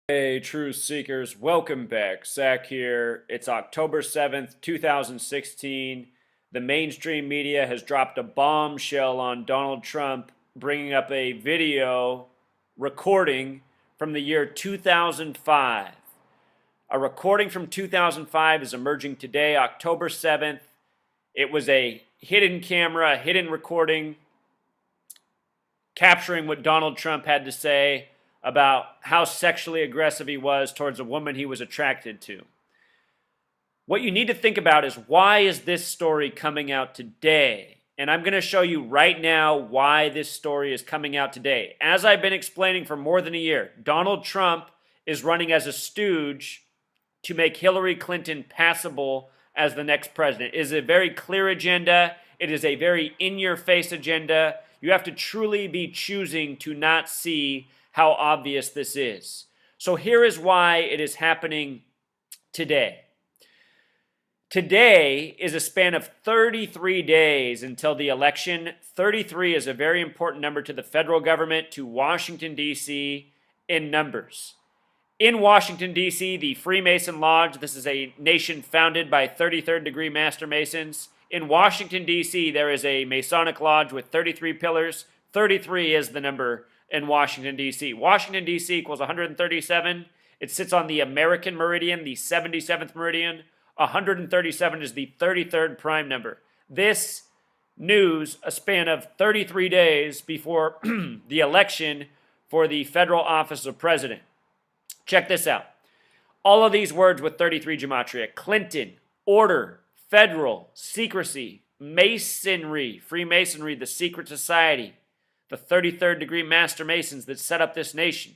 Hey, truth seekers, welcome back. Zach here. It's October 7th, 2016. The mainstream media has dropped a bombshell on Donald Trump, bringing up a video recording from the year 2005. A recording from 2005 is emerging today, October 7th. It was a hidden camera, a hidden recording capturing what Donald Trump had to say about how sexually aggressive he was towards a woman he was attracted to. What you need to think about is, why is this story coming out today? And I'm going to show you right now why this story is coming out today. As I've been explaining for more than a year, Donald Trump is running as a stooge to make Hillary Clinton passable as the next president. It is a very clear agenda. It is a very in-your-face agenda. You have to truly be choosing to not see how obvious this is. So here is why it is happening today. Today is a span of 33 days until the election. 33 is a very important number to the federal government, to Washington, D.C. in numbers. In Washington, D.C., the Freemason Lodge, this is a nation founded by 33rd degree Master Masons. In Washington, D.C., there is a Masonic Lodge with 33 pillars. 33 is the number in Washington, D.C. Washington, D.C. equals 137. It sits on the American meridian, the 77th meridian. 137 is the 33rd prime number. This news, a span of 33 days before the election for the federal office of president. Check this out. All of these words with 33 gematria: Clinton, order, federal, secrecy, masonry, Freemasonry, the secret society, the 33rd degree Master Masons that set up this nation.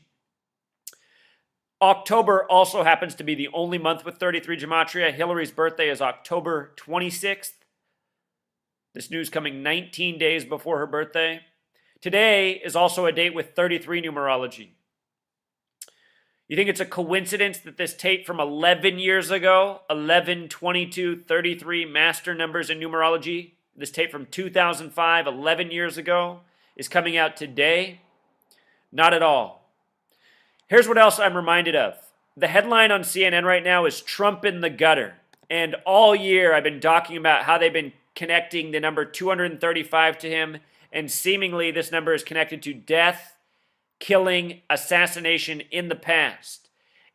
October also happens to be the only month with 33 gematria. Hillary's birthday is October 26th. This news coming 19 days before her birthday. Today is also a date with 33 numerology. You think it's a coincidence that this tape from 11 years ago, 11, 22, 33 master numbers in numerology, this tape from 2005, 11 years ago, is coming out today? Not at all. Here's what else I'm reminded of. The headline on CNN right now is Trump in the gutter. And all year I've been talking about how they've been connecting the number 235 to him, and seemingly this number is connected to death, killing, assassination in the past.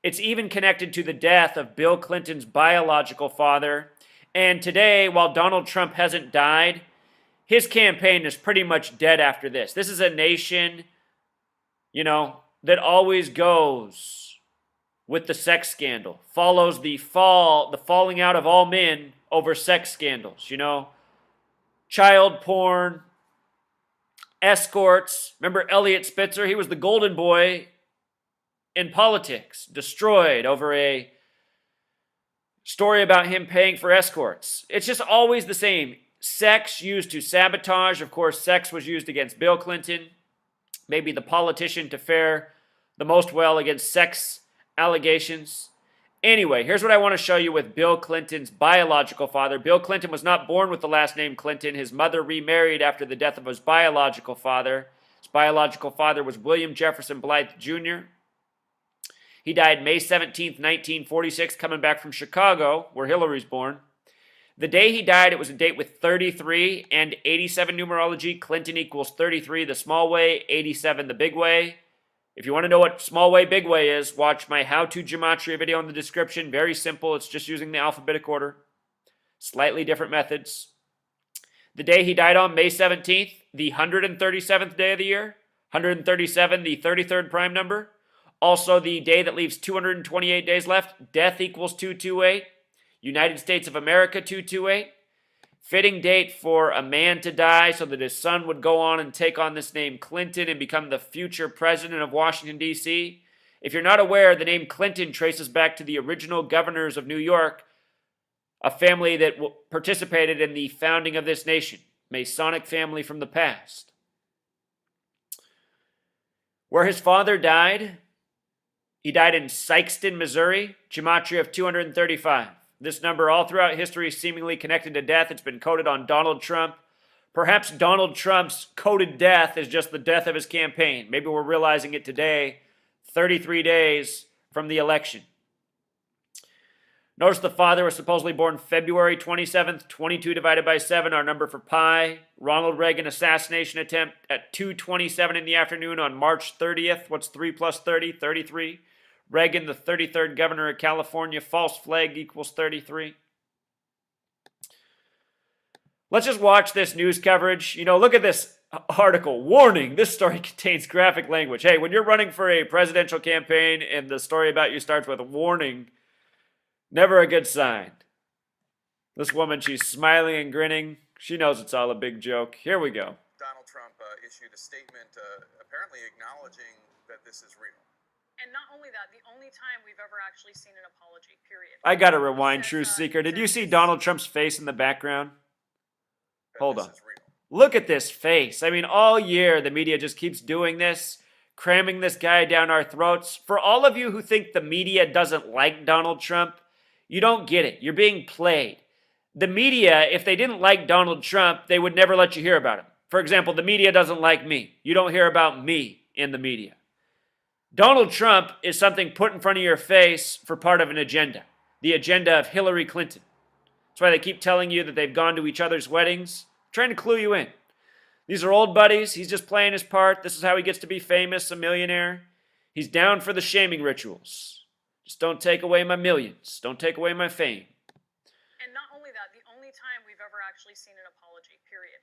It's even connected to the death of Bill Clinton's biological father. And today, while Donald Trump hasn't died, his campaign is pretty much dead after this. This is a nation, that always goes with the sex scandal, follows the falling out of all men over sex scandals, child porn, escorts. Remember Elliot Spitzer? He was the golden boy in politics, destroyed over a story about him paying for escorts. It's just always the same. Sex used to sabotage. Of course, sex was used against Bill Clinton, maybe the politician to fare the most well against sex allegations. Anyway, here's what I want to show you with Bill Clinton's biological father. Bill Clinton was not born with the last name Clinton. His mother remarried after the death of his biological father. His biological father was William Jefferson Blythe Jr. He died May 17th, 1946, coming back from Chicago, where Hillary's born. The day he died, it was a date with 33 and 87 numerology. Clinton equals 33, the small way, 87, the big way. If you want to know what small way, big way is, watch my how-to gematria video in the description. Very simple. It's just using the alphabetic order. Slightly different methods. The day he died on, May 17th, the 137th day of the year. 137, the 33rd prime number. Also the day that leaves 228 days left. Death equals 228. United States of America 228. Fitting date for a man to die so that his son would go on and take on this name Clinton and become the future president of Washington, D.C. If you're not aware, the name Clinton traces back to the original governors of New York, a family that participated in the founding of this nation, Masonic family from the past. Where his father died, he died in Sikeston, Missouri, gematria of 235. This number all throughout history is seemingly connected to death. It's been coded on Donald Trump. Perhaps Donald Trump's coded death is just the death of his campaign. Maybe we're realizing it today, 33 days from the election. Notice the father was supposedly born February 27th, 22 divided by 7, our number for pi. Ronald Reagan assassination attempt at 2:27 in the afternoon on March 30th. What's 3 plus 30? 33. Reagan, the 33rd governor of California, false flag equals 33. Let's just watch this news coverage. Look at this article. Warning, this story contains graphic language. Hey, when you're running for a presidential campaign and the story about you starts with a warning, never a good sign. This woman, she's smiling and grinning. She knows it's all a big joke. Here we go. Donald Trump issued a statement apparently acknowledging that this is real. And not only that, the only time we've ever actually seen an apology, period. I gotta rewind, Truth Seeker. Did you see Donald Trump's face in the background? Hold on. Look at this face. I mean, all year the media just keeps doing this, cramming this guy down our throats. For all of you who think the media doesn't like Donald Trump, you don't get it. You're being played. The media, if they didn't like Donald Trump, they would never let you hear about him. For example, the media doesn't like me. You don't hear about me in the media. Donald Trump is something put in front of your face for part of an agenda. The agenda of Hillary Clinton. That's why they keep telling you that they've gone to each other's weddings, trying to clue you in. These are old buddies. He's just playing his part. This is how he gets to be famous, a millionaire. He's down for the shaming rituals. Just don't take away my millions. Don't take away my fame. And not only that, the only time we've ever actually seen an apology, period.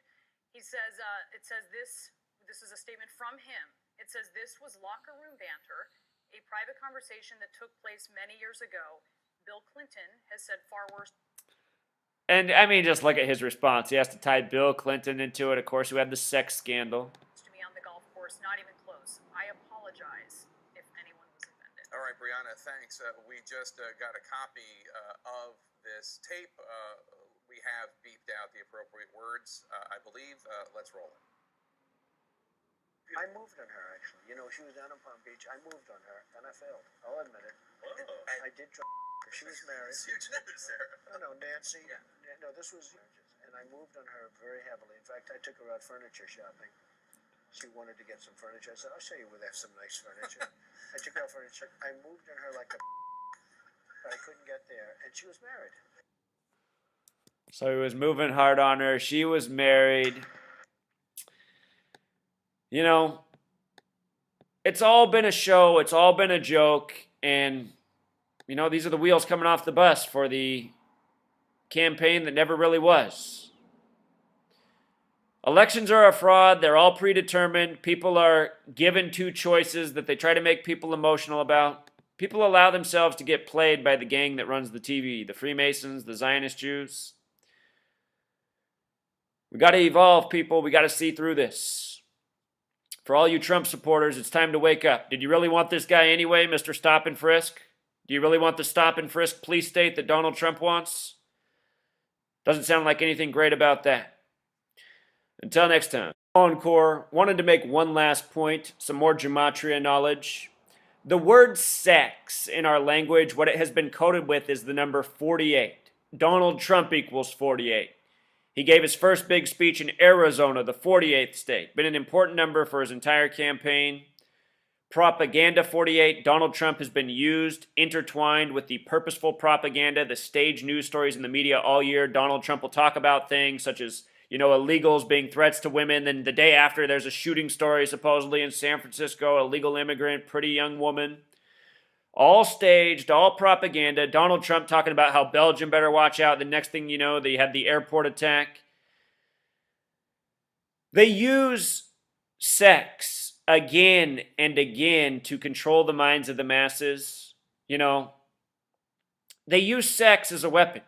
He says, it says this is a statement from him. It says this was locker room banter, a private conversation that took place many years ago. Bill Clinton has said far worse. And, I mean, just look at his response. He has to tie Bill Clinton into it, of course, who had the sex scandal. To me on the golf course, not even close. I apologize if anyone was offended. All right, Brianna, thanks. We just got a copy of this tape. We have beeped out the appropriate words, I believe. Let's roll it. I moved on her, actually. She was down in Palm Beach. I moved on her, and I failed. I'll admit it. I did try. She was married. Huge news, Sarah. No, Nancy. Yeah. No, this was... And I moved on her very heavily. In fact, I took her out furniture shopping. She wanted to get some furniture. I said, I'll show you where they have some nice furniture. I took her out furniture. I moved on her like a... But I couldn't get there. And she was married. So he was moving hard on her. She was married. It's all been a show. It's all been a joke. And, these are the wheels coming off the bus for the campaign that never really was. Elections are a fraud. They're all predetermined. People are given two choices that they try to make people emotional about. People allow themselves to get played by the gang that runs the TV, the Freemasons, the Zionist Jews. We got to evolve, people. We got to see through this. For all you Trump supporters, it's time to wake up. Did you really want this guy anyway, Mr. Stop and Frisk? Do you really want the stop and frisk police state that Donald Trump wants? Doesn't sound like anything great about that. Until next time. Encore wanted to make one last point, some more gematria knowledge. The word sex in our language, what it has been coded with is the number 48. Donald Trump equals 48. He gave his first big speech in Arizona, the 48th state. Been an important number for his entire campaign. Propaganda 48. Donald Trump has been used, intertwined with the purposeful propaganda, the staged news stories in the media all year. Donald Trump will talk about things such as, illegals being threats to women. Then the day after, there's a shooting story supposedly in San Francisco, a legal immigrant, pretty young woman. All staged, all propaganda. Donald Trump talking about how Belgium better watch out. The next thing you know, they had the airport attack. They use sex again and again to control the minds of the masses. They use sex as a weapon.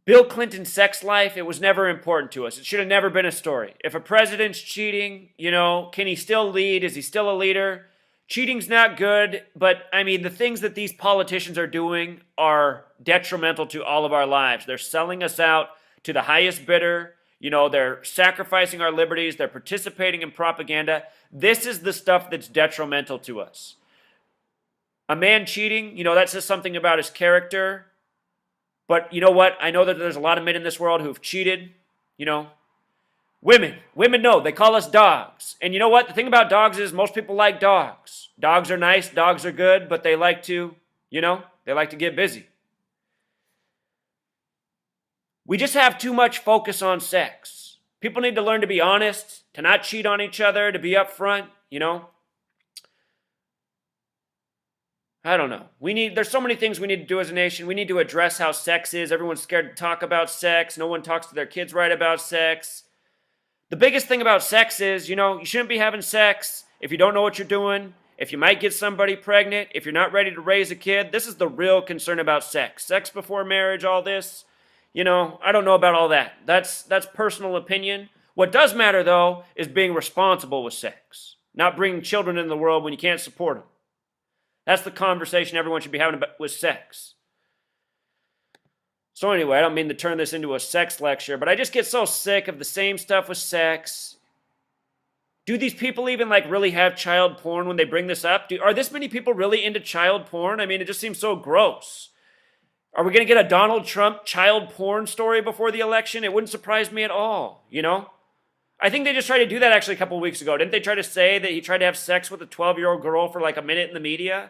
Bill Clinton's sex life, it was never important to us. It should have never been a story. If a president's cheating, can he still lead? Is he still a leader? Cheating's not good, but the things that these politicians are doing are detrimental to all of our lives. They're selling us out to the highest bidder. They're sacrificing our liberties. They're participating in propaganda. This is the stuff that's detrimental to us. A man cheating, that says something about his character. But you know what? I know that there's a lot of men in this world who've cheated. Women know. They call us dogs. And you know what? The thing about dogs is most people like dogs. Dogs are nice. Dogs are good. But they like to, they like to get busy. We just have too much focus on sex. People need to learn to be honest, to not cheat on each other, to be upfront, I don't know. There's so many things we need to do as a nation. We need to address how sex is. Everyone's scared to talk about sex. No one talks to their kids right about sex. The biggest thing about sex is, you shouldn't be having sex if you don't know what you're doing, if you might get somebody pregnant, if you're not ready to raise a kid. This is the real concern about sex. Sex before marriage, all this. I don't know about all that. That's personal opinion. What does matter, though, is being responsible with sex. Not bringing children into the world when you can't support them. That's the conversation everyone should be having with sex. So anyway, I don't mean to turn this into a sex lecture, but I just get so sick of the same stuff with sex. Do these people even really have child porn when they bring this up? Are this many people really into child porn? I mean, it just seems so gross. Are we going to get a Donald Trump child porn story before the election? It wouldn't surprise me at all, I think they just tried to do that actually a couple of weeks ago. Didn't they try to say that he tried to have sex with a 12-year-old girl for a minute in the media?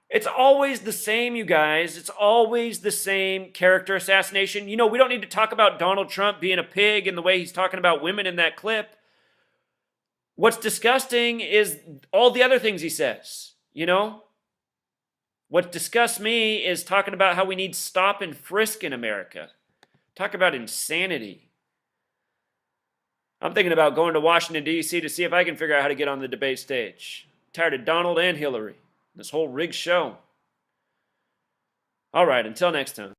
It's always the same, you guys. It's always the same character assassination. We don't need to talk about Donald Trump being a pig and the way he's talking about women in that clip. What's disgusting is all the other things he says, What disgusts me is talking about how we need stop and frisk in America. Talk about insanity. I'm thinking about going to Washington, D.C. to see if I can figure out how to get on the debate stage. I'm tired of Donald and Hillary. This whole rigged show. All right, until next time.